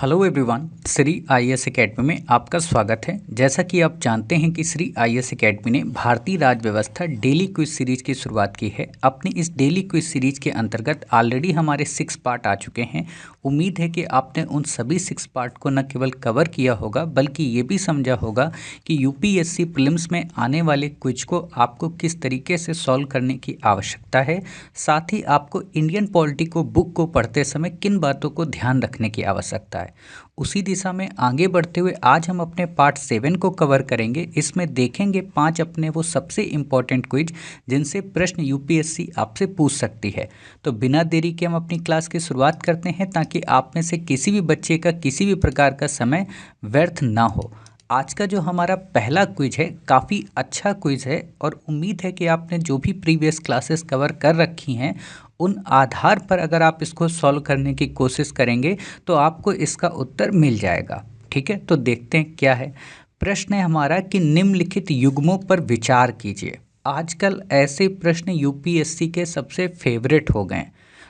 Hello everyone, Shri IAS academy में आपका स्वागत है। जैसा कि आप जानते हैं कि श्री आईएएस एकेडमी ने भारतीय राज्य व्यवस्था डेली क्विज सीरीज की शुरुआत की है। अपनी इस डेली क्विज सीरीज के अंतर्गत ऑलरेडी हमारे 6 पार्ट आ चुके हैं। उम्मीद है कि आपने उन सभी 6 पार्ट को न केवल कवर किया होगा बल्कि ये भी समझा होगा कि यूपीएससी प्रीलिम्स में आने वाले क्विज को आपको किस तरीके से सॉल्व करने की आवश्यकता है। साथ ही आपको इंडियन पॉलिटी को बुक को पढ़ते समय किन बातों को ध्यान रखने की आवश्यकता है। उसी दिशा में आगे बढ़ते हुए आज हम अपने पार्ट 7 को कवर करेंगे। इसमें देखेंगे 5 अपने वो सबसे इम्पोर्टेंट क्विज जिनसे प्रश्न यूपीएससी आपसे पूछ सकती है। तो बिना देरी के हम अपनी क्लास की शुरुआत करते हैं ताकि आप में से किसी भी बच्चे का किसी भी प्रकार का समय व्यर्थ ना हो। आज का जो हमारा पहला क्विज है काफ़ी अच्छा क्विज है और उम्मीद है कि आपने जो भी प्रीवियस क्लासेस कवर कर रखी हैं उन आधार पर अगर आप इसको सॉल्व करने की कोशिश करेंगे तो आपको इसका उत्तर मिल जाएगा। ठीक है, तो देखते हैं क्या है। प्रश्न है हमारा कि निम्नलिखित युग्मों पर विचार कीजिए। आजकल ऐसे प्रश्न यूपीएससी के सबसे फेवरेट हो गए,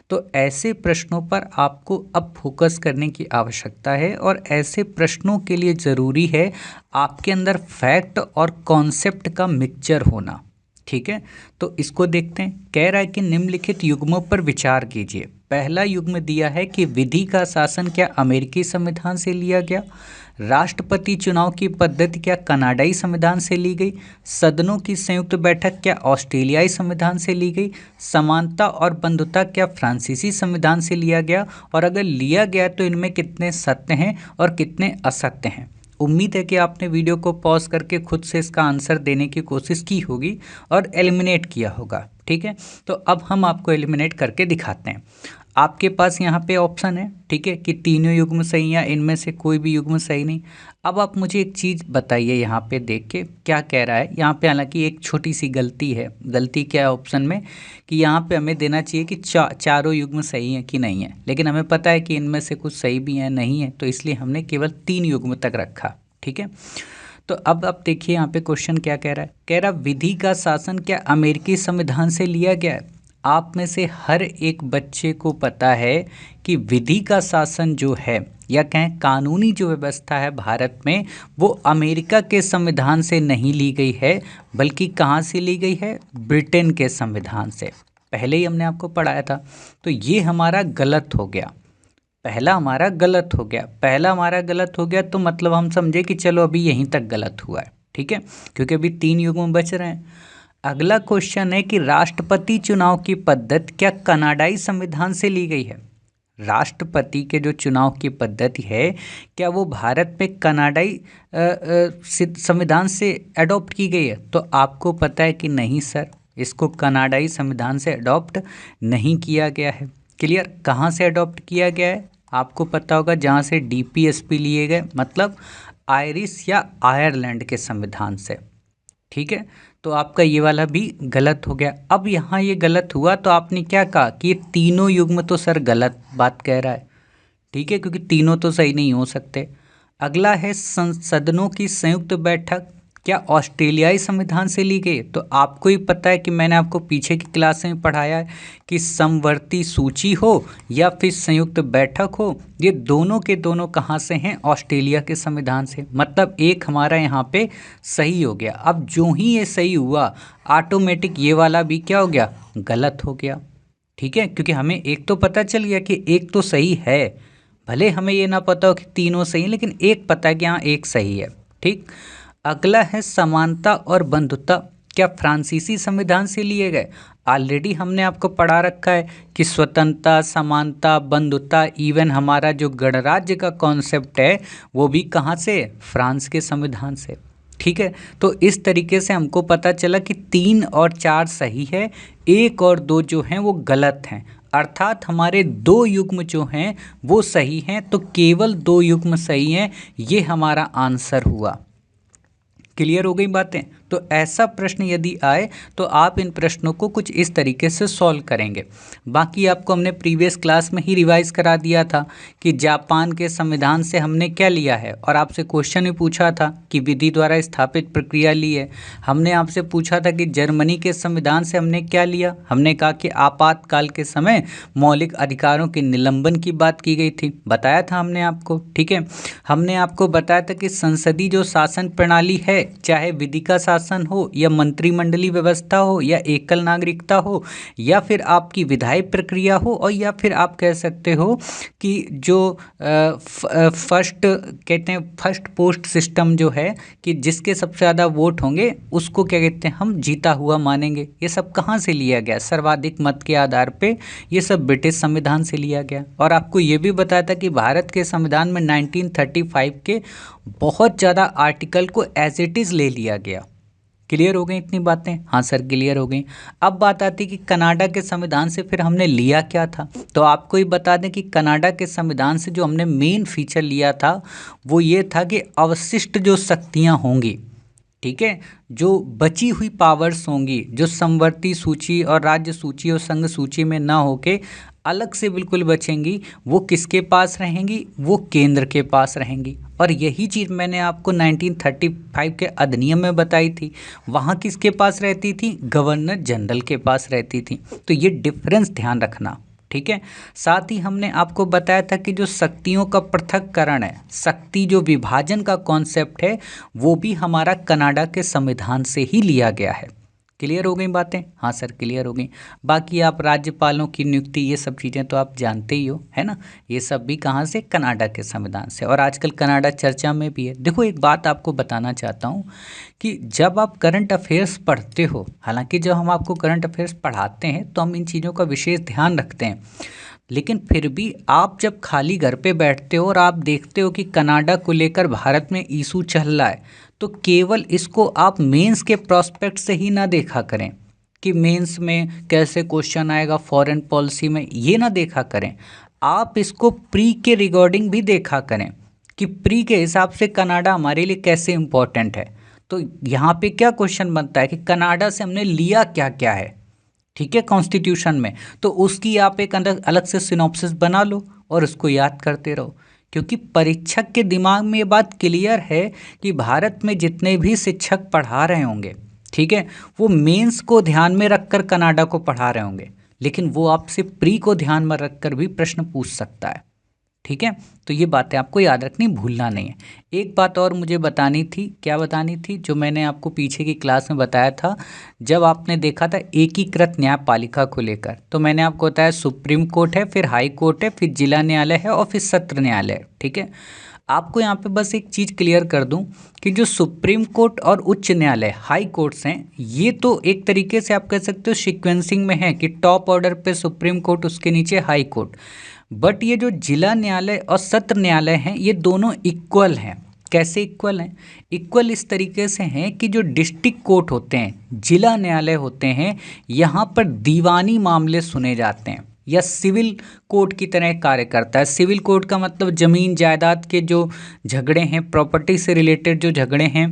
तो ऐसे प्रश्नों पर आपको अब फोकस करने की आवश्यकता है और ऐसे प्रश्नों के लिए ज़रूरी है आपके अंदर फैक्ट और कॉन्सेप्ट का मिक्सचर होना। ठीक है, तो इसको देखते हैं। कह रहा है कि निम्नलिखित युग्मों पर विचार कीजिए। पहला युग्म दिया है कि विधि का शासन क्या अमेरिकी संविधान से लिया गया, राष्ट्रपति चुनाव की पद्धति क्या कनाडाई संविधान से ली गई, सदनों की संयुक्त बैठक क्या ऑस्ट्रेलियाई संविधान से ली गई, समानता और बंधुता क्या फ्रांसीसी संविधान से लिया गया, और अगर लिया गया तो इनमें कितने सत्य हैं और कितने असत्य हैं। उम्मीद है कि आपने वीडियो को पॉज करके खुद से इसका आंसर देने की कोशिश की होगी और एलिमिनेट किया होगा। ठीक है, तो अब हम आपको एलिमिनेट करके दिखाते हैं। आपके पास यहाँ पे ऑप्शन है, ठीक है, कि तीनों युग्म सही हैं, इनमें से कोई भी युग्म सही नहीं। अब आप मुझे एक चीज़ बताइए यहाँ पे देख के क्या कह रहा है। यहाँ पे हालांकि एक छोटी सी गलती है। गलती क्या है ऑप्शन में कि यहाँ पे हमें देना चाहिए कि चारों युग्म सही हैं कि नहीं है, लेकिन हमें पता है कि इनमें से कुछ सही भी हैं नहीं है, तो इसलिए हमने केवल 3 युग्म तक रखा। ठीक है, तो अब आप देखिए यहाँ पे क्वेश्चन क्या कह रहा है। कह रहा विधि का शासन क्या अमेरिकी संविधान से लिया गया है। आप में से हर एक बच्चे को पता है कि विधि का शासन जो है या कहें कानूनी जो व्यवस्था है भारत में वो अमेरिका के संविधान से नहीं ली गई है, बल्कि कहाँ से ली गई है, ब्रिटेन के संविधान से। पहले ही हमने आपको पढ़ाया था, तो ये हमारा गलत हो गया। पहला हमारा गलत हो गया तो मतलब हम समझे कि चलो अभी यहीं तक गलत हुआ है। ठीक है, क्योंकि अभी 3 युग्म बच रहे हैं। अगला क्वेश्चन है कि राष्ट्रपति चुनाव की पद्धति क्या कनाडाई संविधान से ली गई है। राष्ट्रपति के जो चुनाव की पद्धति है क्या वो भारत में कनाडाई संविधान से अडॉप्ट की गई है। तो आपको पता है कि नहीं सर, इसको कनाडाई संविधान से अडॉप्ट नहीं किया गया है। क्लियर, कहाँ से अडॉप्ट किया गया है आपको पता होगा, जहाँ से डीपीएसपी लिए गए, मतलब आयरिश या आयरलैंड के संविधान से। ठीक है, तो आपका ये वाला भी गलत हो गया। अब यहाँ ये गलत हुआ तो आपने क्या कहा कि ये तीनों युग्म तो सर गलत बात कह रहा है। ठीक है, क्योंकि तीनों तो सही नहीं हो सकते। अगला है सदनों की संयुक्त बैठक क्या ऑस्ट्रेलियाई संविधान से ली गई। तो आपको ही पता है कि मैंने आपको पीछे की क्लास में पढ़ाया है कि समवर्ती सूची हो या फिर संयुक्त बैठक हो, ये दोनों के दोनों कहाँ से हैं, ऑस्ट्रेलिया के संविधान से। मतलब एक हमारा यहाँ पे सही हो गया। अब जो ही ये सही हुआ ऑटोमेटिक ये वाला भी क्या हो गया, गलत हो गया। ठीक है, क्योंकि हमें एक तो पता चल गया कि एक तो सही है, भले हमें ये ना पता हो कि तीनों सही, लेकिन एक पता है कि हाँ एक सही है। ठीक, अगला है समानता और बंधुता क्या फ्रांसीसी संविधान से लिए गए। ऑलरेडी हमने आपको पढ़ा रखा है कि स्वतंत्रता, समानता, बंधुता, इवन हमारा जो गणराज्य का कॉन्सेप्ट है वो भी कहाँ से, फ्रांस के संविधान से। ठीक है, तो इस तरीके से हमको पता चला कि 3 और 4 सही है, 1 और 2 जो हैं वो गलत हैं। अर्थात हमारे 2 युग्म जो हैं वो सही हैं, तो केवल 2 युग्म सही हैं, ये हमारा आंसर हुआ। क्लियर हो गई बातें। तो ऐसा प्रश्न यदि आए तो आप इन प्रश्नों को कुछ इस तरीके से सॉल्व करेंगे। बाकी आपको हमने प्रीवियस क्लास में ही रिवाइज करा दिया था कि जापान के संविधान से हमने क्या लिया है, और आपसे क्वेश्चन भी पूछा था कि विधि द्वारा स्थापित प्रक्रिया ली है। हमने आपसे पूछा था कि जर्मनी के संविधान से हमने क्या लिया, हमने कहा कि आपातकाल के समय मौलिक अधिकारों के निलंबन की बात की गई थी, बताया था हमने आपको। ठीक है, हमने आपको बताया था कि संसदीय जो शासन प्रणाली है, चाहे विधि का शासन हो या मंत्रिमंडलीय व्यवस्था हो या एकल नागरिकता हो या फिर आपकी विधायी प्रक्रिया हो, और या फिर आप कह सकते हो कि जो फर्स्ट कहते हैं फर्स्ट पोस्ट सिस्टम जो है कि जिसके सबसे ज़्यादा वोट होंगे उसको क्या कहते हैं हम जीता हुआ मानेंगे। ये सब कहाँ से लिया गया? सर्वाधिक मत के आधार पे ये सब ब्रिटिश संविधान से लिया गया। और आपको ये भी बताया था कि भारत के संविधान में 1935 के बहुत ज़्यादा आर्टिकल को एज इट इज़ ले लिया गया। क्लियर हो गई इतनी बातें? हाँ सर क्लियर हो गई। अब बात आती कि कनाडा के संविधान से फिर हमने लिया क्या था। तो आपको ही बता दें कि कनाडा के संविधान से जो हमने मेन फीचर लिया था वो ये था कि अवशिष्ट जो शक्तियाँ होंगी, ठीक है, जो बची हुई पावर्स होंगी, जो समवर्ती सूची और राज्य सूची और संघ सूची में ना होके अलग से बिल्कुल बचेंगी, वो किसके पास रहेंगी? वो केंद्र के पास रहेंगी। और यही चीज़ मैंने आपको 1935 के अधिनियम में बताई थी। वहाँ किसके पास रहती थी? गवर्नर जनरल के पास रहती थी। तो ये डिफरेंस ध्यान रखना, ठीक है। साथ ही हमने आपको बताया था कि जो शक्तियों का पृथक्करण है, शक्ति जो विभाजन का कॉन्सेप्ट है, वो भी हमारा कनाडा के संविधान से ही लिया गया है। क्लियर हो गई बातें? हाँ सर क्लियर हो गई। बाकी आप राज्यपालों की नियुक्ति ये सब चीज़ें तो आप जानते ही हो, है ना। ये सब भी कहाँ से? कनाडा के संविधान से। और आजकल कनाडा चर्चा में भी है। देखो एक बात आपको बताना चाहता हूँ कि जब आप करंट अफेयर्स पढ़ते हो, हालांकि जब हम आपको करंट अफेयर्स पढ़ाते हैं तो हम इन चीज़ों का विशेष ध्यान रखते हैं, लेकिन फिर भी आप जब खाली घर पे बैठते हो और आप देखते हो कि कनाडा को लेकर भारत में इशू चल रहा है, तो केवल इसको आप मेंस के प्रोस्पेक्ट से ही ना देखा करें कि मेंस में कैसे क्वेश्चन आएगा फॉरेन पॉलिसी में, ये ना देखा करें। आप इसको प्री के रिगार्डिंग भी देखा करें कि प्री के हिसाब से कनाडा हमारे लिए कैसे इम्पोर्टेंट है। तो यहाँ पे क्या क्वेश्चन बनता है कि कनाडा से हमने लिया क्या क्या है, ठीक है, कॉन्स्टिट्यूशन में। तो उसकी आप एक अलग से सिनॉप्सिस बना लो और उसको याद करते रहो, क्योंकि परीक्षक के दिमाग में ये बात क्लियर है कि भारत में जितने भी शिक्षक पढ़ा रहे होंगे, ठीक है, वो मेंस को ध्यान में रखकर कनाडा को पढ़ा रहे होंगे, लेकिन वो आपसे प्री को ध्यान में रखकर भी प्रश्न पूछ सकता है। ठीक है, तो ये बातें आपको याद रखनी, भूलना नहीं है। एक बात और मुझे बतानी थी, क्या बतानी थी, जो मैंने आपको पीछे की क्लास में बताया था जब आपने देखा था एकीकृत न्यायपालिका को लेकर, तो मैंने आपको बताया सुप्रीम कोर्ट है, फिर हाई कोर्ट है, फिर जिला न्यायालय है और फिर सत्र न्यायालय है। ठीक है, आपको यहाँ पे बस एक चीज़ क्लियर कर दूं कि जो सुप्रीम कोर्ट और उच्च न्यायालय हाई कोर्ट्स हैं, ये तो एक तरीके से आप कह सकते हो सीक्वेंसिंग में है कि टॉप ऑर्डर पे सुप्रीम कोर्ट, उसके नीचे हाई कोर्ट। बट ये जो जिला न्यायालय और सत्र न्यायालय हैं, ये दोनों इक्वल हैं। कैसे इक्वल हैं? इक्वल इस तरीके से हैं कि जो डिस्ट्रिक्ट कोर्ट होते हैं, जिला न्यायालय होते हैं, यहाँ पर दीवानी मामले सुने जाते हैं या सिविल कोर्ट की तरह कार्य करता है। सिविल कोर्ट का मतलब जमीन जायदाद के जो झगड़े हैं, प्रॉपर्टी से रिलेटेड जो झगड़े हैं,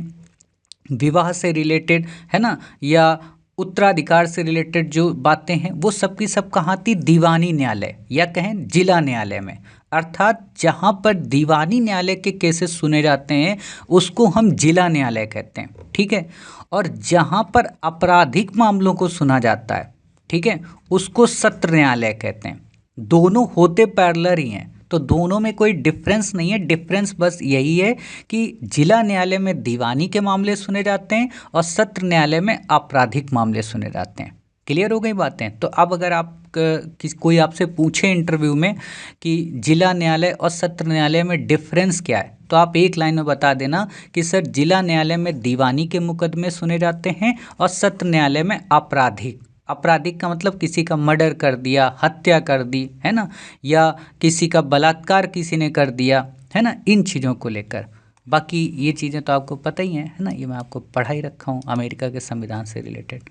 विवाह से रिलेटेड, है ना, या उत्तराधिकार से रिलेटेड जो बातें हैं, वो सब की सब कहाँ थी? दीवानी न्यायालय या कहें जिला न्यायालय में। अर्थात जहाँ पर दीवानी न्यायालय के केसेस सुने जाते हैं उसको हम जिला न्यायालय कहते हैं। ठीक है, और जहाँ पर आपराधिक मामलों को सुना जाता है, ठीक है, उसको सत्र न्यायालय कहते हैं। दोनों होते पैरेलल ही हैं, तो दोनों में कोई डिफरेंस नहीं है। डिफरेंस बस यही है कि जिला न्यायालय में दीवानी के मामले सुने जाते हैं और सत्र न्यायालय में आपराधिक मामले सुने जाते हैं। क्लियर हो गई बातें? तो अब अगर आप कोई आपसे पूछे इंटरव्यू में कि जिला न्यायालय और सत्र न्यायालय में डिफरेंस क्या है, तो आप एक लाइन में बता देना कि सर जिला न्यायालय में दीवानी के मुकदमे सुने जाते हैं और सत्र न्यायालय में आपराधिक। आपराधिक का मतलब किसी का मर्डर कर दिया, हत्या कर दी, है ना, या किसी का बलात्कार किसी ने कर दिया, है ना, इन चीज़ों को लेकर। बाकी ये चीज़ें तो आपको पता ही हैं, है ना, ये मैं आपको पढ़ा ही रखा हूँ अमेरिका के संविधान से रिलेटेड।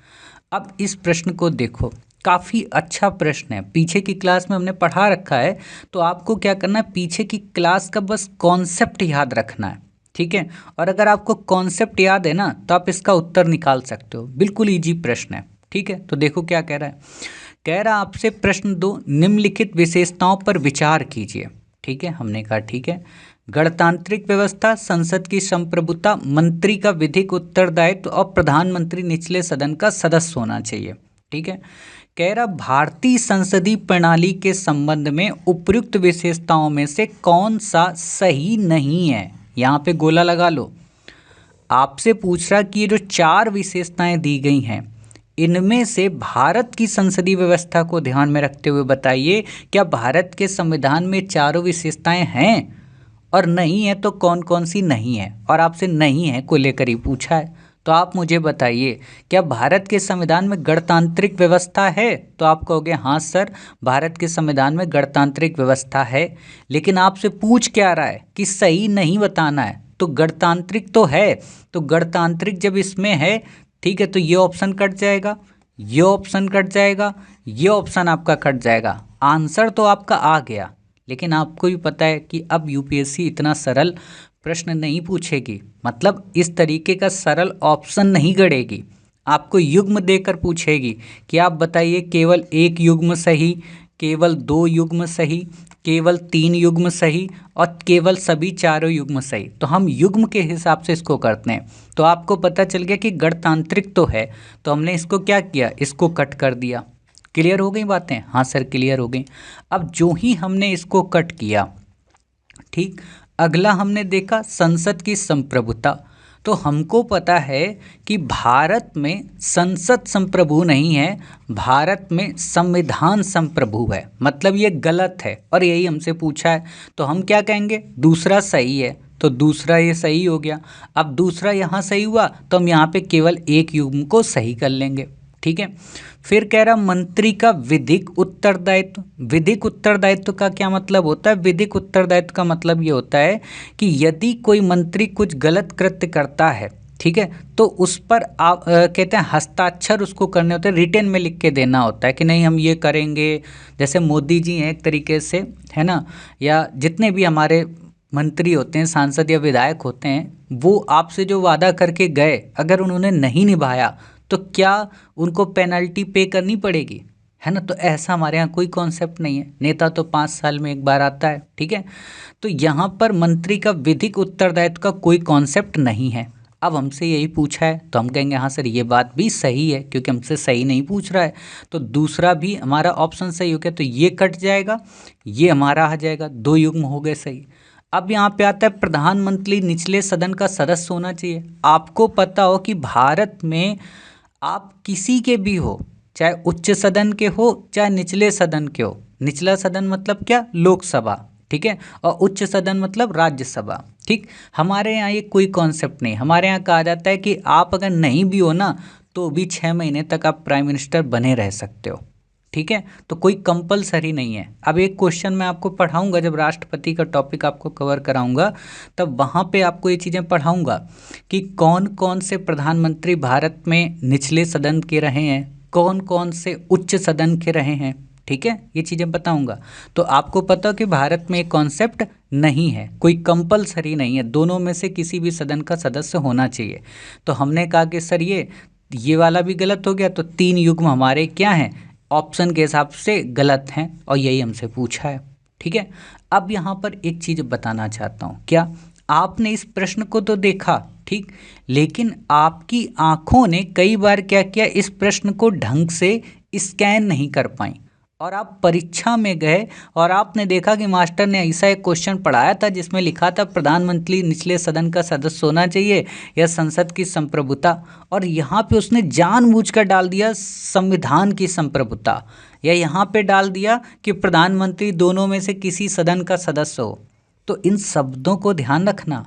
अब इस प्रश्न को देखो, काफ़ी अच्छा प्रश्न है, पीछे की क्लास में हमने पढ़ा रखा है, तो आपको क्या करना है, पीछे की क्लास का बस कॉन्सेप्ट याद रखना है। ठीक है। और अगर आपको कॉन्सेप्ट याद है ना तो आप इसका उत्तर निकाल सकते हो, बिल्कुल इजी प्रश्न है। ठीक है, तो देखो क्या कह रहा है। कह रहा आपसे प्रश्न 2, निम्नलिखित विशेषताओं पर विचार कीजिए। ठीक है, हमने कहा ठीक है। गणतांत्रिक व्यवस्था, संसद की संप्रभुता, मंत्री का विधिक उत्तरदायित्व और प्रधानमंत्री निचले सदन का सदस्य होना चाहिए। ठीक है, कह रहा भारतीय संसदीय प्रणाली के संबंध में उपयुक्त विशेषताओं में से कौन सा सही नहीं है। यहाँ पे गोला लगा लो। आपसे पूछ रहा कि ये जो 4 विशेषताएं दी गई हैं इनमें से भारत की संसदीय व्यवस्था को ध्यान में रखते हुए बताइए क्या भारत के संविधान में चारों विशेषताएं हैं, और नहीं है तो कौन कौन सी नहीं है। और आपसे नहीं है को लेकर ही पूछा है, तो आप मुझे बताइए क्या भारत के संविधान में गणतांत्रिक व्यवस्था है। तो आप कहोगे हाँ सर भारत के संविधान में गणतांत्रिक व्यवस्था है, लेकिन आपसे पूछ क्या रहा है कि सही नहीं बताना है। तो गणतांत्रिक तो है, तो गणतांत्रिक जब इसमें है ठीक है तो ये ऑप्शन कट जाएगा, ये ऑप्शन कट जाएगा, ये ऑप्शन आपका कट जाएगा। आंसर तो आपका आ गया, लेकिन आपको भी पता है कि अब यूपीएससी इतना सरल प्रश्न नहीं पूछेगी, मतलब इस तरीके का सरल ऑप्शन नहीं गढ़ेगी। आपको युग्म देकर पूछेगी कि आप बताइए केवल 1 युग्म सही, केवल 2 युग्म सही, केवल 3 युग्म सही और केवल सभी चारों युग्म सही। तो हम युग्म के हिसाब से इसको करते हैं। तो आपको पता चल गया कि गणतांत्रिक तो है, तो हमने इसको क्या किया, इसको कट कर दिया। क्लियर हो गई बातें। हाँ सर क्लियर हो गई। अब जो ही हमने इसको कट किया ठीक, अगला हमने देखा संसद की संप्रभुता। तो हमको पता है कि भारत में संसद संप्रभु नहीं है, भारत में संविधान संप्रभु है, मतलब ये गलत है और यही हमसे पूछा है। तो हम क्या कहेंगे, दूसरा सही है, तो दूसरा ये सही हो गया। अब दूसरा यहाँ सही हुआ तो हम यहाँ पे केवल 1 युग्म को सही कर लेंगे। ठीक है, फिर कह रहा मंत्री का विधिक उत्तरदायित्व। विधिक उत्तरदायित्व का क्या मतलब होता है, विधिक उत्तरदायित्व का मतलब ये होता है कि यदि कोई मंत्री कुछ गलत कृत्य करता है ठीक है तो उस पर आप कहते हैं हस्ताक्षर उसको करने होते हैं, रिटेन में लिख के देना होता है कि नहीं हम ये करेंगे। जैसे मोदी जी हैं एक तरीके से, है ना, या जितने भी हमारे मंत्री होते हैं, सांसद या विधायक होते हैं, वो आपसे जो वादा करके गए अगर उन्होंने नहीं निभाया तो क्या उनको पेनल्टी पे करनी पड़ेगी, है ना। तो ऐसा हमारे यहाँ कोई कॉन्सेप्ट नहीं है, नेता तो 5 साल में एक बार आता है। ठीक है, तो यहाँ पर मंत्री का विधिक उत्तरदायित्व का कोई कॉन्सेप्ट नहीं है। अब हमसे यही पूछा है तो हम कहेंगे हाँ सर ये बात भी सही है, क्योंकि हमसे सही नहीं पूछ रहा है। तो दूसरा भी हमारा ऑप्शन सही हो गया, तो ये कट जाएगा, ये हमारा आ जाएगा, 2 युग्म हो गए सही। अब यहाँ पे आता है प्रधानमंत्री निचले सदन का सदस्य होना चाहिए। आपको पता हो कि भारत में आप किसी के भी हो, चाहे उच्च सदन के हो चाहे निचले सदन के हो। निचला सदन मतलब क्या, लोकसभा, ठीक है, और उच्च सदन मतलब राज्यसभा। ठीक, हमारे यहाँ ये कोई कॉन्सेप्ट नहीं। हमारे यहाँ कहा जाता है कि आप अगर नहीं भी हो ना तो भी 6 महीने तक आप प्राइम मिनिस्टर बने रह सकते हो। ठीक है, तो कोई कंपलसरी नहीं है। अब एक क्वेश्चन मैं आपको पढ़ाऊंगा, जब राष्ट्रपति का टॉपिक आपको कवर कराऊंगा तब वहाँ पे आपको ये चीज़ें पढ़ाऊंगा कि कौन कौन से प्रधानमंत्री भारत में निचले सदन के रहे हैं, कौन कौन से उच्च सदन के रहे हैं। ठीक है, ये चीज़ें बताऊंगा। तो आपको पता हो कि भारत में एक कॉन्सेप्ट नहीं है, कोई कंपलसरी नहीं है, दोनों में से किसी भी सदन का सदस्य होना चाहिए। तो हमने कहा कि सर ये वाला भी गलत हो गया, तो 3 युग्म हमारे क्या हैं, ऑप्शन के हिसाब से गलत हैं, और यही हमसे पूछा है। ठीक है, अब यहाँ पर एक चीज़ बताना चाहता हूँ। क्या आपने इस प्रश्न को तो देखा, ठीक, लेकिन आपकी आंखों ने कई बार क्या किया, इस प्रश्न को ढंग से स्कैन नहीं कर पाई, और आप परीक्षा में गए और आपने देखा कि मास्टर ने ऐसा एक क्वेश्चन पढ़ाया था जिसमें लिखा था प्रधानमंत्री निचले सदन का सदस्य होना चाहिए या संसद की संप्रभुता, और यहाँ पे उसने जानबूझकर डाल दिया संविधान की संप्रभुता, या यहाँ पे डाल दिया कि प्रधानमंत्री दोनों में से किसी सदन का सदस्य हो। तो इन शब्दों को ध्यान रखना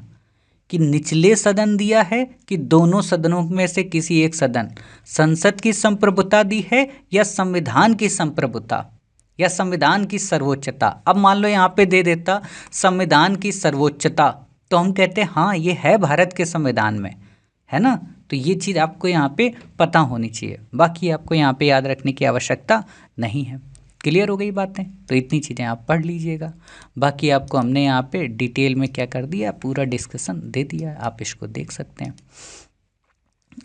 कि निचले सदन दिया है कि दोनों सदनों में से किसी एक सदन, संसद की संप्रभुता दी है या संविधान की संप्रभुता या संविधान की सर्वोच्चता। अब मान लो यहाँ पे दे देता संविधान की सर्वोच्चता, तो हम कहते हैं हाँ ये है भारत के संविधान में, है ना। तो ये चीज़ आपको यहाँ पे पता होनी चाहिए, बाकी आपको यहाँ पे याद रखने की आवश्यकता नहीं है। क्लियर हो गई बातें? तो इतनी चीज़ें आप पढ़ लीजिएगा। बाकी आपको हमने यहाँ पे डिटेल में क्या कर दिया, पूरा डिस्कशन दे दिया, आप इसको देख सकते हैं।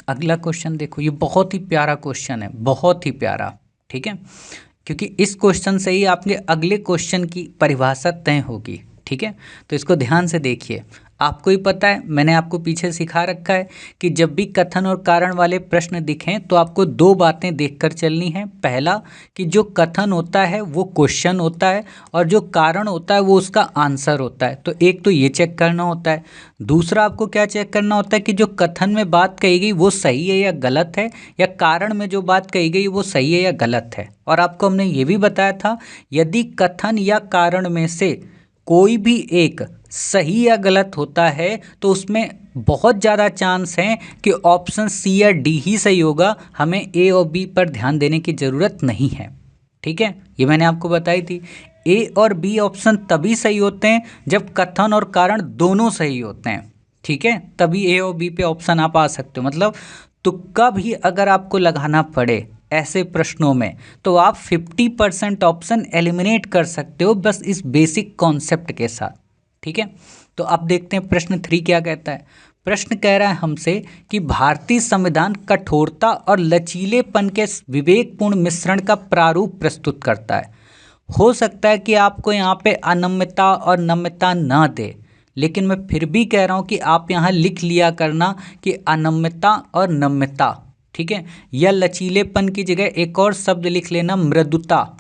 अगला क्वेश्चन देखो, ये बहुत ही प्यारा क्वेश्चन है, बहुत ही प्यारा, ठीक है, क्योंकि इस क्वेश्चन से ही आपके अगले क्वेश्चन की परिभाषा तय होगी, ठीक है। तो इसको ध्यान से देखिए। आपको ही पता है, मैंने आपको पीछे सिखा रखा है कि जब भी कथन और कारण वाले प्रश्न दिखें तो आपको दो बातें देखकर चलनी है। पहला कि जो कथन होता है वो क्वेश्चन होता है और जो कारण होता है वो उसका आंसर होता है। तो एक तो ये चेक करना होता है। दूसरा आपको क्या चेक करना होता है कि जो कथन में बात कही गई वो सही है या गलत है, या कारण में जो बात कही गई वो सही है या गलत है। और आपको हमने ये भी बताया था, यदि कथन या कारण में से कोई भी एक सही या गलत होता है तो उसमें बहुत ज़्यादा चांस है कि ऑप्शन सी या डी ही सही होगा, हमें ए और बी पर ध्यान देने की ज़रूरत नहीं है, ठीक है। ये मैंने आपको बताई थी। ए और बी ऑप्शन तभी सही होते हैं जब कथन और कारण दोनों सही होते हैं, ठीक है, तभी ए और बी पे ऑप्शन आप आ सकते हो। मतलब तुक्का भी अगर आपको लगाना पड़े ऐसे प्रश्नों में तो आप 50% ऑप्शन एलिमिनेट कर सकते हो बस इस बेसिक कॉन्सेप्ट के साथ, ठीक है। तो अब देखते हैं प्रश्न 3 क्या कहता है। प्रश्न कह रहा है हमसे कि भारतीय संविधान कठोरता और लचीलेपन के विवेकपूर्ण मिश्रण का प्रारूप प्रस्तुत करता है। हो सकता है कि आपको यहाँ पे अनम्यता और नम्यता ना दे, लेकिन मैं फिर भी कह रहा हूँ कि आप यहाँ लिख लिया करना कि अनम्यता और नम्यता, ठीक है, या लचीलेपन की जगह एक और शब्द लिख लेना, मृदुता,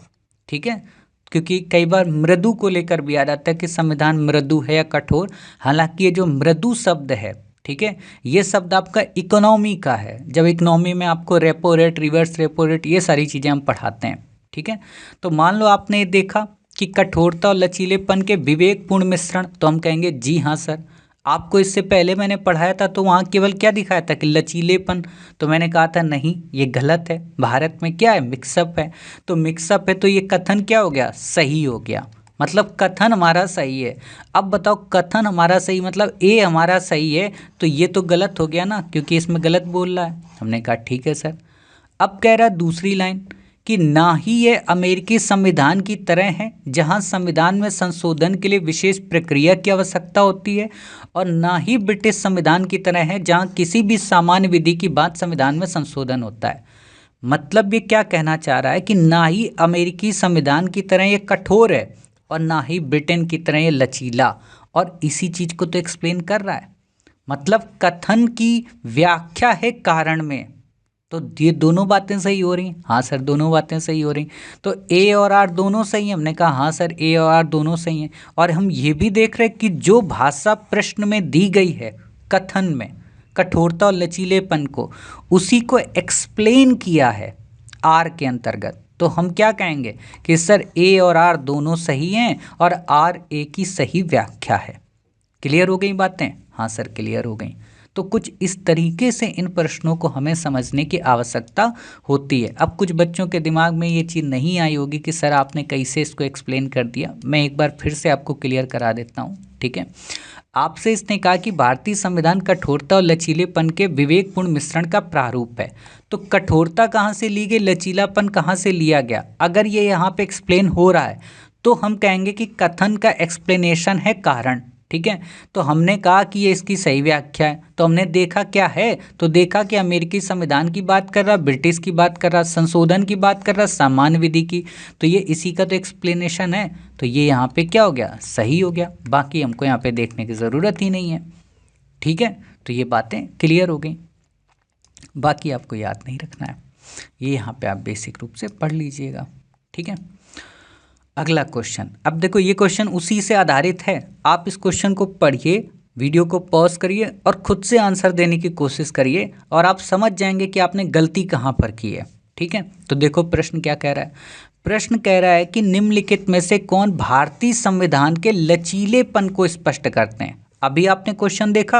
ठीक है, क्योंकि कई बार मृदु को लेकर भी आ जाता है कि संविधान मृदु है या कठोर। हालांकि ये जो मृदु शब्द है, ठीक है, ये शब्द आपका इकोनॉमी का है। जब इकोनॉमी में आपको repo rate, reverse repo rate, ये सारी चीज़ें हम पढ़ाते हैं, ठीक है। तो मान लो आपने ये देखा कि कठोरता और लचीलेपन के विवेकपूर्ण मिश्रण, तो हम कहेंगे जी हाँ सर। आपको इससे पहले मैंने पढ़ाया था तो वहाँ केवल क्या दिखाया था कि लचीलेपन, तो मैंने कहा था नहीं ये गलत है, भारत में क्या है, मिक्सअप है। तो मिक्सअप है तो ये कथन क्या हो गया, सही हो गया, मतलब कथन हमारा सही है। अब बताओ कथन हमारा सही मतलब ए हमारा सही है, तो ये तो गलत हो गया ना, क्योंकि इसमें गलत बोल रहा है। हमने कहा ठीक है सर। अब कह रहा है दूसरी लाइन कि ना ही ये अमेरिकी संविधान की तरह है जहां संविधान में संशोधन के लिए विशेष प्रक्रिया की आवश्यकता होती है, और ना ही ब्रिटिश संविधान की तरह है जहां किसी भी सामान्य विधि की बात संविधान में संशोधन होता है। मतलब ये क्या कहना चाह रहा है कि ना ही अमेरिकी संविधान की तरह ये कठोर है और ना ही ब्रिटेन की तरह ये लचीला, और इसी चीज़ को तो एक्सप्लेन कर रहा है। मतलब कथन की व्याख्या है कारण में, तो ये दोनों बातें सही हो रही हैं। हाँ सर दोनों बातें सही हो रही। तो ए और आर दोनों सही हैं। हमने कहा हाँ सर ए और आर दोनों सही हैं। और हम ये भी देख रहे हैं कि जो भाषा प्रश्न में दी गई है कथन में कठोरता और लचीलेपन को, उसी को एक्सप्लेन किया है आर के अंतर्गत। तो हम क्या कहेंगे कि सर ए और आर दोनों सही हैं और आर ए की सही व्याख्या है। क्लियर हो गई बातें? हाँ सर क्लियर हो गई। तो कुछ इस तरीके से इन प्रश्नों को हमें समझने की आवश्यकता होती है। अब कुछ बच्चों के दिमाग में ये चीज़ नहीं आई होगी कि सर आपने कैसे इसको एक्सप्लेन कर दिया। मैं एक बार फिर से आपको क्लियर करा देता हूँ, ठीक है। आपसे इसने कहा कि भारतीय संविधान कठोरता और लचीलेपन के विवेकपूर्ण मिश्रण का प्रारूप है। तो कठोरता कहाँ से ली गई, लचीलापन कहाँ से लिया गया? अगर ये यहाँ पे एक्सप्लेन हो रहा है तो हम कहेंगे कि कथन का एक्सप्लेनेशन है कारण, ठीक है। तो हमने कहा कि ये इसकी सही व्याख्या है। तो हमने देखा क्या है, तो देखा कि अमेरिकी संविधान की बात कर रहा, ब्रिटिश की बात कर रहा, संशोधन की बात कर रहा, सामान्य विधि की, तो ये इसी का तो एक्सप्लेनेशन है। तो ये यहाँ पे क्या हो गया, सही हो गया। बाकी हमको यहाँ पे देखने की ज़रूरत ही नहीं है, ठीक है। तो ये बातें क्लियर हो गई। बाकी आपको याद नहीं रखना है, ये यहाँ पे आप बेसिक रूप से पढ़ लीजिएगा, ठीक है। अगला क्वेश्चन, अब देखो ये क्वेश्चन उसी से आधारित है। आप इस क्वेश्चन को पढ़िए, वीडियो को पॉज करिए और खुद से आंसर देने की कोशिश करिए, और आप समझ जाएंगे कि आपने गलती कहाँ पर की है, ठीक है। तो देखो प्रश्न क्या कह रहा है। प्रश्न कह रहा है कि निम्नलिखित में से कौन भारतीय संविधान के लचीलेपन को स्पष्ट करते हैं। अभी आपने क्वेश्चन देखा,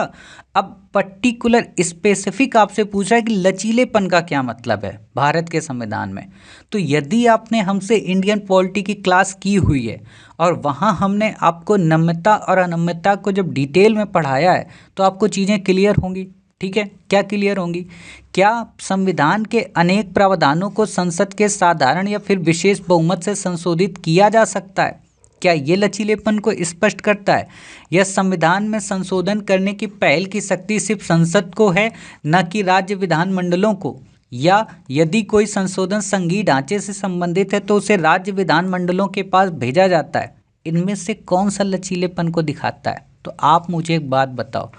अब पर्टिकुलर स्पेसिफिक आपसे पूछ रहा है कि लचीलेपन का क्या मतलब है भारत के संविधान में। तो यदि आपने हमसे इंडियन पॉलिटी की क्लास की हुई है और वहाँ हमने आपको नम्यता और अनम्यता को जब डिटेल में पढ़ाया है तो आपको चीज़ें क्लियर होंगी। ठीक है, क्या क्लियर होंगी? क्या संविधान के अनेक प्रावधानों को संसद के साधारण या फिर विशेष बहुमत से संशोधित किया जा सकता है? क्या ये लचीलेपन को स्पष्ट करता है? यह संविधान में संशोधन करने की पहल की शक्ति सिर्फ संसद को है, न कि राज्य विधानमंडलों को? या यदि कोई संशोधन संघीय ढांचे से संबंधित है तो उसे राज्य विधानमंडलों के पास भेजा जाता है? इनमें से कौन सा लचीलेपन को दिखाता है? तो आप मुझे एक बात बताओ,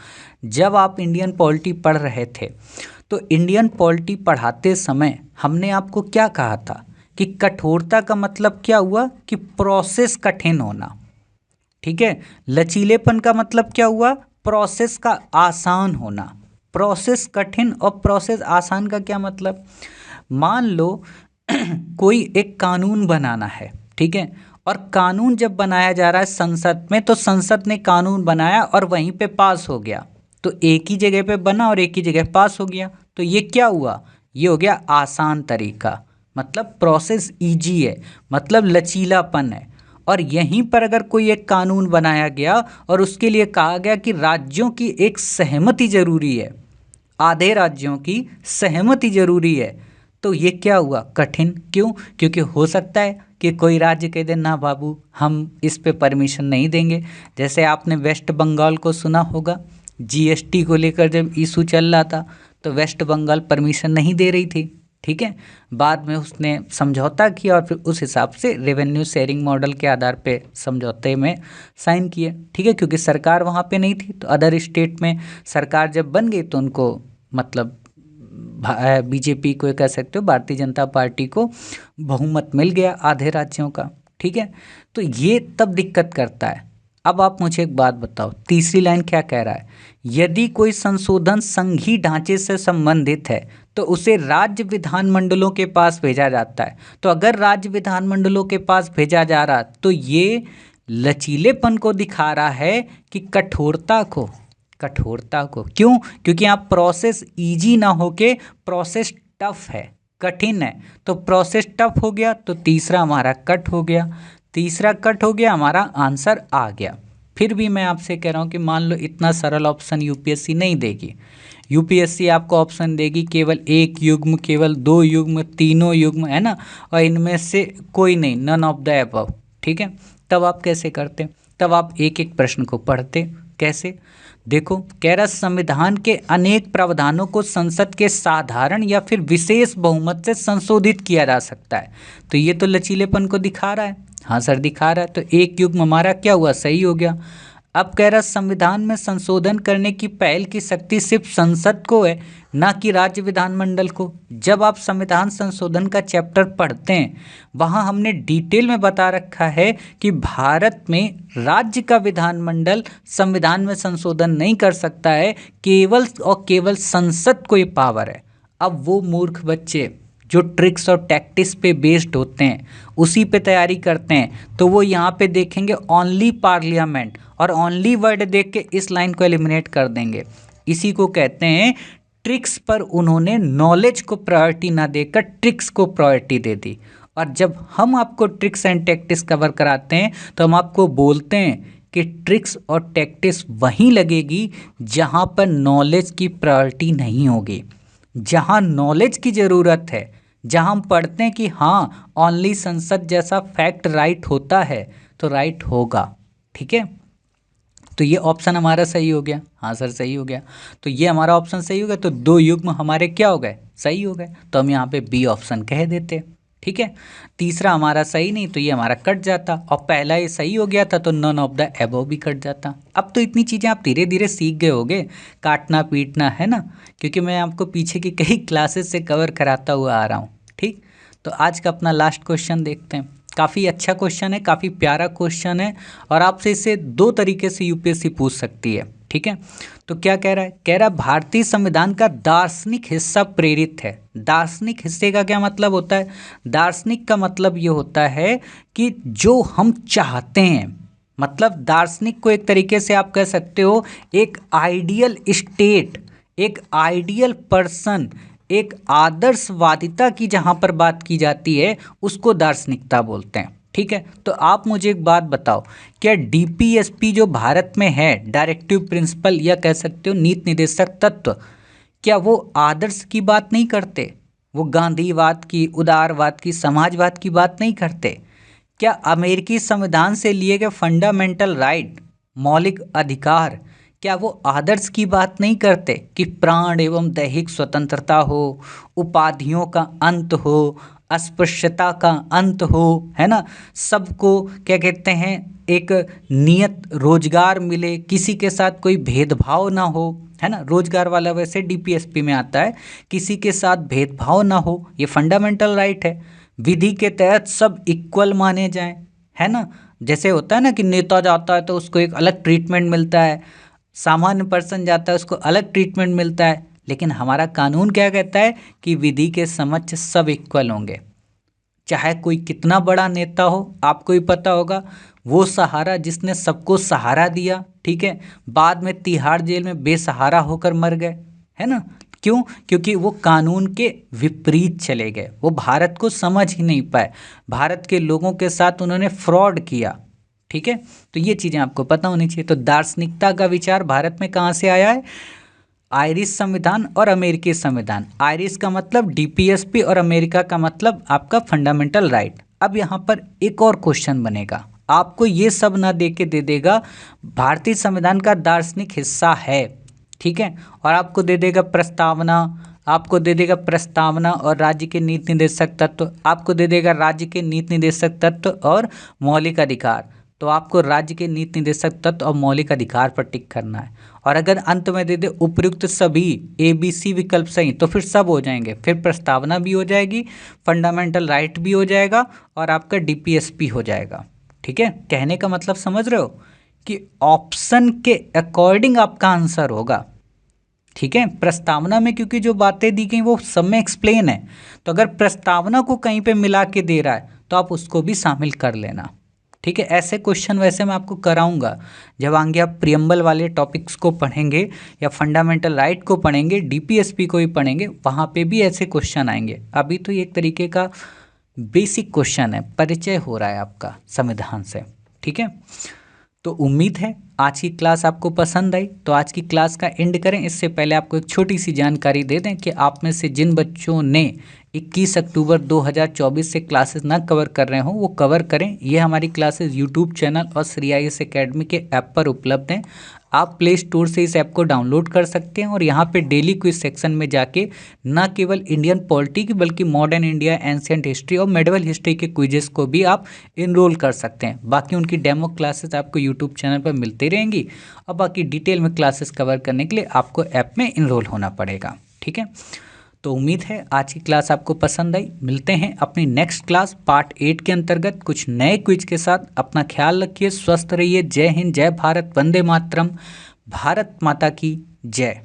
जब आप इंडियन पॉलिटी पढ़ रहे थे तो इंडियन पॉलिटी पढ़ाते समय हमने आपको क्या कहा था कि कठोरता का मतलब क्या हुआ कि प्रोसेस कठिन होना, ठीक है। लचीलेपन का मतलब क्या हुआ? प्रोसेस का आसान होना। प्रोसेस कठिन और प्रोसेस आसान का क्या मतलब? मान लो कोई एक कानून बनाना है, ठीक है, और कानून जब बनाया जा रहा है संसद में, तो संसद ने कानून बनाया और वहीं पे पास हो गया, तो एक ही जगह पे बना और एक ही जगह पास हो गया, तो ये क्या हुआ? ये हो गया आसान तरीका, मतलब प्रोसेस इजी है, मतलब लचीलापन है। और यहीं पर अगर कोई एक कानून बनाया गया और उसके लिए कहा गया कि राज्यों की एक सहमति जरूरी है, आधे राज्यों की सहमति जरूरी है, तो ये क्या हुआ? कठिन। क्यों? क्योंकि हो सकता है कि कोई राज्य कह दे ना बाबू, हम इस पे परमिशन नहीं देंगे। जैसे आपने वेस्ट बंगाल को सुना होगा, जीएसटी को लेकर जब इशू चल रहा था तो वेस्ट बंगाल परमिशन नहीं दे रही थी, ठीक है। बाद में उसने समझौता किया और फिर उस हिसाब से रेवेन्यू शेयरिंग मॉडल के आधार पे समझौते में साइन किए, ठीक है, क्योंकि सरकार वहाँ पे नहीं थी। तो अदर स्टेट में सरकार जब बन गई तो उनको मतलब बीजेपी को कह सकते हो, भारतीय जनता पार्टी को बहुमत मिल गया आधे राज्यों का, ठीक है। तो ये तब दिक्कत करता है। अब आप मुझे एक बात बताओ, तीसरी लाइन क्या कह रहा है? यदि कोई संशोधन संघीय ढांचे से संबंधित है तो उसे राज्य विधानमंडलों के पास भेजा जाता है। तो अगर राज्य विधानमंडलों के पास भेजा जा रहा तो ये लचीलेपन को दिखा रहा है कि कठोरता को क्यों? क्योंकि आप प्रोसेस इजी ना होके प्रोसेस टफ है, कठिन है, तो प्रोसेस टफ हो गया, तो तीसरा हमारा कट हो गया, हमारा आंसर आ गया। फिर भी मैं आपसे कह रहा हूँ कि मान लो इतना सरल ऑप्शन यूपीएससी नहीं देगी। यूपीएससी आपको ऑप्शन देगी केवल एक युग्म, केवल दो युग्म, तीनों युग्म, है ना, और इनमें से कोई नहीं, नन ऑफ द अबव, ठीक है। तब आप कैसे करते? तब आप एक एक प्रश्न को पढ़ते। कैसे? देखो, कह रहा संविधान के अनेक प्रावधानों को संसद के साधारण या फिर विशेष बहुमत से संशोधित किया जा सकता है। तो ये तो लचीलेपन को दिखा रहा है। हाँ सर दिखा रहा है, तो एक युग्म हमारा क्या हुआ? सही हो गया। अब कह रहा संविधान में संशोधन करने की पहल की शक्ति सिर्फ संसद को है, ना कि राज्य विधानमंडल को। जब आप संविधान संशोधन का चैप्टर पढ़ते हैं वहाँ हमने डिटेल में बता रखा है कि भारत में राज्य का विधानमंडल संविधान में संशोधन नहीं कर सकता है, केवल और केवल संसद को ये पावर है। अब वो मूर्ख बच्चे जो ट्रिक्स और टैक्टिक्स पे बेस्ड होते हैं, उसी पे तैयारी करते हैं, तो वो यहाँ पे देखेंगे ओनली पार्लियामेंट और ओनली वर्ड देख के इस लाइन को एलिमिनेट कर देंगे। इसी को कहते हैं ट्रिक्स पर उन्होंने नॉलेज को प्रायोरिटी ना देकर ट्रिक्स को प्रायोरिटी दे दी। और जब हम आपको ट्रिक्स एंड टैक्टिक्स कवर कराते हैं तो हम आपको बोलते हैं कि ट्रिक्स और टैक्टिक्स वहीं लगेगी जहाँ पर नॉलेज की प्रायोरिटी नहीं होगी। जहाँ नॉलेज की ज़रूरत है, जहाँ हम पढ़ते हैं कि हाँ ओनली संसद जैसा फैक्ट राइट होता है, तो राइट होगा, ठीक है। तो ये ऑप्शन हमारा सही हो गया। हाँ सर सही हो गया, तो ये हमारा ऑप्शन सही हो गया। तो दो युग्म हमारे क्या हो गए? सही हो गए। तो हम यहाँ पे बी ऑप्शन कह देते, ठीक है। तीसरा हमारा सही नहीं, तो ये हमारा कट जाता, और पहला ये सही हो गया था तो नन ऑफ द एबव भी कट जाता। अब तो इतनी चीज़ें आप धीरे धीरे सीख गए होगे, काटना पीटना, है ना, क्योंकि मैं आपको पीछे की कई क्लासेस से कवर कराता हुआ आ रहा हूँ, ठीक। तो आज का अपना लास्ट क्वेश्चन देखते हैं। काफ़ी अच्छा क्वेश्चन है, काफ़ी प्यारा क्वेश्चन है, और आपसे इसे दो तरीके से यूपीएससी पूछ सकती है, ठीक है। तो क्या कह रहा है? कह रहा है भारतीय संविधान का दार्शनिक हिस्सा प्रेरित है। दार्शनिक हिस्से का क्या मतलब होता है? दार्शनिक का मतलब ये होता है कि जो हम चाहते हैं, मतलब दार्शनिक को एक तरीके से आप कह सकते हो एक आइडियल स्टेट, एक आइडियल पर्सन, एक आदर्शवादिता की जहाँ पर बात की जाती है उसको दार्शनिकता बोलते हैं, ठीक है। तो आप मुझे एक बात बताओ, क्या डीपीएसपी जो भारत में है, डायरेक्टिव प्रिंसिपल या कह सकते हो नीति निर्देशक तत्व, क्या वो आदर्श की बात नहीं करते? वो गांधीवाद की, उदारवाद की, समाजवाद की बात नहीं करते? क्या अमेरिकी संविधान से लिए गए फंडामेंटल राइट, मौलिक अधिकार, क्या वो आदर्श की बात नहीं करते कि प्राण एवं दैहिक स्वतंत्रता हो, उपाधियों का अंत हो, अस्पृश्यता का अंत हो, है ना, सबको क्या कहते हैं, एक नियत रोजगार मिले, किसी के साथ कोई भेदभाव ना हो, है ना, रोजगार वाला वैसे डीपीएसपी में आता है, किसी के साथ भेदभाव ना हो, ये फंडामेंटल राइट है। विधि के तहत सब इक्वल माने जाएं, है ना, जैसे होता है ना कि नेता जाता है तो उसको एक अलग ट्रीटमेंट मिलता है, सामान्य पर्सन जाता है उसको अलग ट्रीटमेंट मिलता है, लेकिन हमारा कानून क्या कहता है कि विधि के समक्ष सब इक्वल होंगे। चाहे कोई कितना बड़ा नेता हो, आपको ही पता होगा वो सहारा जिसने सबको सहारा दिया, ठीक है, बाद में तिहाड़ जेल में बेसहारा होकर मर गए, है ना, क्यों? क्योंकि वो कानून के विपरीत चले गए, वो भारत को समझ ही नहीं पाए, भारत के लोगों के साथ उन्होंने फ्रॉड किया, ठीक है। तो ये चीज़ें आपको पता होनी चाहिए। तो दार्शनिकता का विचार भारत में कहाँ से आया है? आयरिश संविधान और अमेरिकी संविधान। आयरिश का मतलब डीपीएसपी और अमेरिका का मतलब आपका फंडामेंटल राइट। अब यहाँ पर एक और क्वेश्चन बनेगा, आपको ये सब ना दे के दे देगा भारतीय संविधान का दार्शनिक हिस्सा है, ठीक है, और आपको दे देगा प्रस्तावना, आपको दे देगा प्रस्तावना और राज्य के नीति निर्देशक तत्व, आपको दे देगा राज्य के नीति निर्देशक तत्व और मौलिक अधिकार। तो आपको राज्य के नीति निर्देशक तत्व और मौलिक अधिकार पर टिक करना है, और अगर अंत में दे दे उपयुक्त सभी ABC विकल्प सही, तो फिर सब हो जाएंगे, फिर प्रस्तावना भी हो जाएगी, फंडामेंटल राइट भी हो जाएगा और आपका डीपीएसपी हो जाएगा, ठीक है। कहने का मतलब समझ रहे हो कि ऑप्शन के अकॉर्डिंग आपका आंसर होगा, ठीक है। प्रस्तावना में क्योंकि जो बातें दी गई वो सब में एक्सप्लेन है, तो अगर प्रस्तावना को कहीं पे मिला के दे रहा है तो आप उसको भी शामिल कर लेना, ठीक है। ऐसे क्वेश्चन वैसे मैं आपको कराऊंगा जब आगे आप प्रियम्बल वाले टॉपिक्स को पढ़ेंगे या फंडामेंटल राइट को पढ़ेंगे, डीपीएसपी को भी पढ़ेंगे, वहाँ पे भी ऐसे क्वेश्चन आएंगे। अभी तो ये एक तरीके का बेसिक क्वेश्चन है, परिचय हो रहा है आपका संविधान से, ठीक है। तो उम्मीद है आज की क्लास आपको पसंद आई। तो आज की क्लास का एंड करें इससे पहले आपको एक छोटी सी जानकारी दे दें कि आप में से जिन बच्चों ने 21 अक्टूबर 2024 से क्लासेस ना कवर कर रहे हों वो कवर करें। ये हमारी क्लासेस यूट्यूब चैनल और श्री IAS एकेडमी के ऐप पर उपलब्ध हैं। आप प्ले स्टोर से इस ऐप को डाउनलोड कर सकते हैं और यहाँ पे डेली क्विज सेक्शन में जाके न केवल इंडियन पॉलिटी की बल्कि मॉडर्न इंडिया, एंशिएंट हिस्ट्री और मेडिवल हिस्ट्री के क्विजेस को भी आप इनरोल कर सकते हैं। बाकी उनकी डेमो क्लासेस आपको यूट्यूब चैनल पर मिलती रहेंगी और बाकी डिटेल में क्लासेस कवर करने के लिए आपको ऐप में इनरोल होना पड़ेगा, ठीक है। तो उम्मीद है आज की क्लास आपको पसंद आई। मिलते हैं अपनी नेक्स्ट क्लास पार्ट 8 के अंतर्गत कुछ नए क्विज के साथ। अपना ख्याल रखिए, स्वस्थ रहिए। जय हिंद, जय भारत, वंदे मातरम, भारत माता की जय।